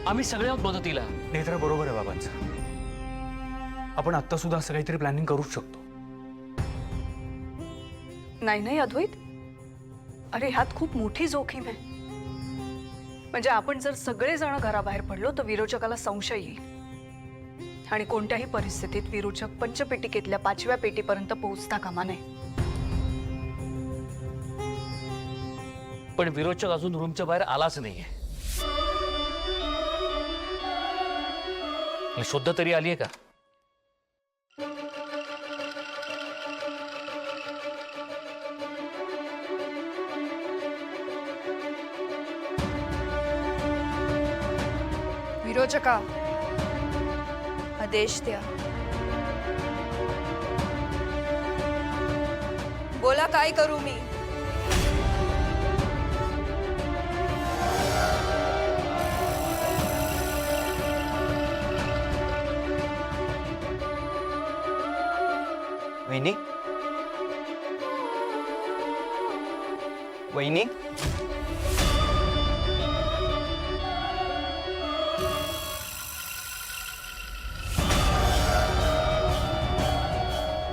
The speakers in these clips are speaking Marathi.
आम्ही सगळे आहोत मदतीला. नेत्रा बरोबर आहे बाबांचं. आपण आत्ता सुद्धा असं काहीतरी प्लॅनिंग करूच शकतो. नाही नाही अद्वैत, अरे ह्यात खूप मोठी जोखीम आहे. म्हणजे आपण जर सगळेजण घराबाहेर पडलो तर विरोचकाला संशय येईल आणि कोणत्याही परिस्थितीत विरोचक पंचपेटिकेतल्या 5व्या पेटीपर्यंत पोहोचता कामा नये. पण विरोचक अजून रूमच्या बाहेर आलाच नाहीये. शोध तरी आलीये का? विरोचका, आदेश द्या. बोला, काय करू मी? वहिनी, वहिनी,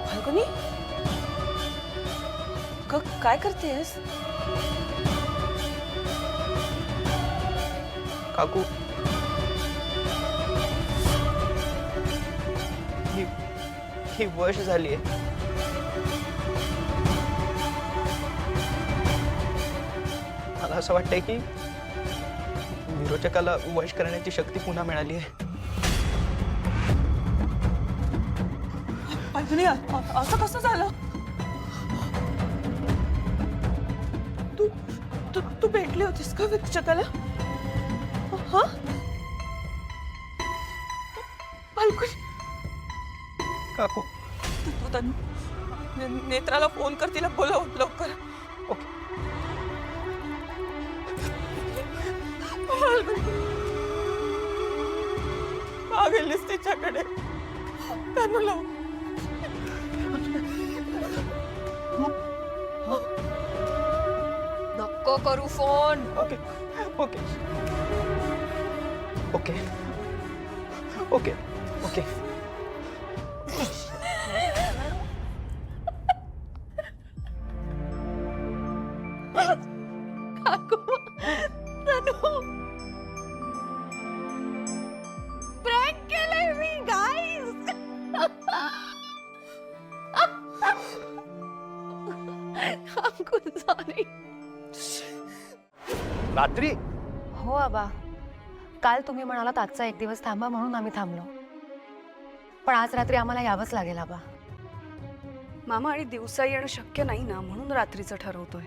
फाल्गुनी, काय करतेस? काकू, ही वश झालीये. मला असं वाटतंय की विरोचकाला वश करण्याची शक्ती पुन्हा मिळाली आहे. फाल्गुनी, असं कसं झालं? तू तू तू भेटली होतीस का विरोचकाला? हा, फाल्गुनी. काकू, तू नेत्राला फोन कर, तिला बोलव लवकर. ओके. का गेलीस तिच्याकडे? त्यांना लाव. नको करू phone. Okay okay okay okay okay. Prank केलंय मी गाईस. सॉरी. रात्री हो आबा, काल तुम्ही म्हणालात आजचा एक दिवस थांबा म्हणून आम्ही थांबलो, पण आज रात्री आम्हाला यावंच लागेल आबा. मामा, आणि दिवसा येणं शक्य नाही ना, म्हणून रात्रीचं ठरवतोय.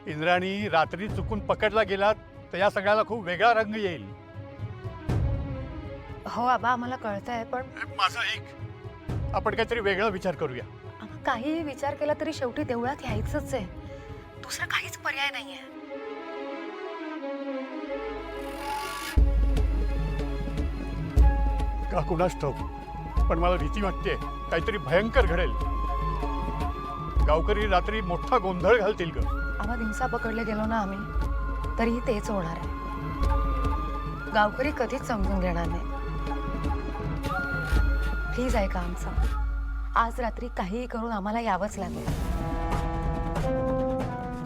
इंद्राणी, रात्री चुकून पकडला गेलात तर या सगळ्याला खूप वेगळा रंग येईल. हो आबा, आम्हाला कळतंय, पण माझं ऐक, आपण काहीतरी वेगळा विचार करूया. काहीही विचार केला तरी शेवटी देवळात यायचंच आहे. दुसरा काहीच पर्याय नाहीये. का कुणास ठाऊक, पण मला भीती वाटते काहीतरी भयंकर घडेल. गावकरी रात्री मोठा गोंधळ घालतील ग. आम्हा दिवसा पकडले गेलो ना आम्ही, तरीही तेच होणार आहे. गावकरी कधीच समजून घेणार नाही. प्लीज ऐका आमचं, आज रात्री काहीही करून आम्हाला यावंच लागेल.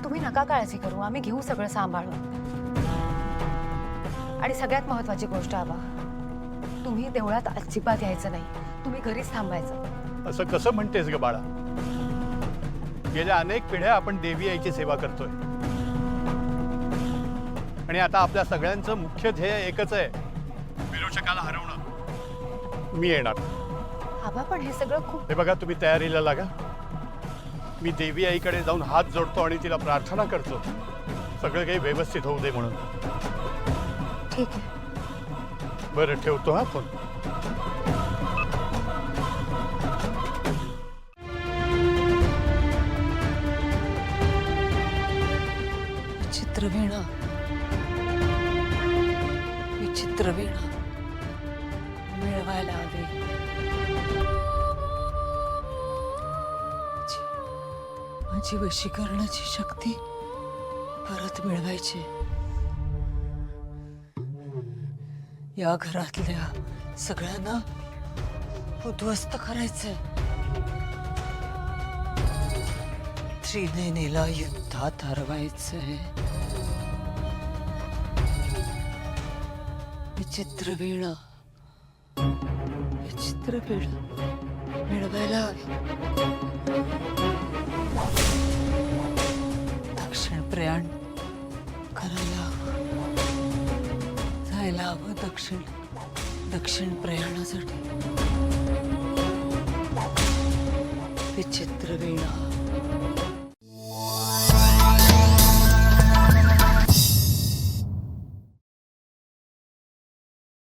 तुम्ही नका काळजी करू, आम्ही घेऊ सगळं सांभाळून. आणि सगळ्यात महत्वाची गोष्ट आबा, तुम्ही देवळात अजिबात यायचं नाही. तुम्ही घरीच थांबायचं. असं कसं म्हणतेस ग बाळा? गेल्या अनेक पिढ्या आपण देवी आईची सेवा करतोय, आणि आता आपल्या सगळ्यांचं मुख्य ध्येय एकच आहे, विरोचकाला हरवणं. मी येणार. आबा, पण हे सगळं खूप... हे बघा, तुम्ही तयारीला लागा. मी देवी आईकडे जाऊन हात जोडतो आणि तिला प्रार्थना करतो सगळं काही व्यवस्थित होऊ दे म्हणून. ठीक आहे. बरं, ठेवतो हा फोन. विचित्र वीणा, विचित्र वीणा मिळवायला हवी. माझी वशीकरणाची शक्ती परत मिळवायची. या घरातल्या सगळ्यांना उद्ध्वस्त करायचंय. त्रिनयनीला युद्धात हरवायचंय. विचित्र वीणा मिळवायला हवी. दक्षिण प्रयाण करायला हवं. जायला हवं दक्षिण प्रयाणासाठी. विचित्र वीणा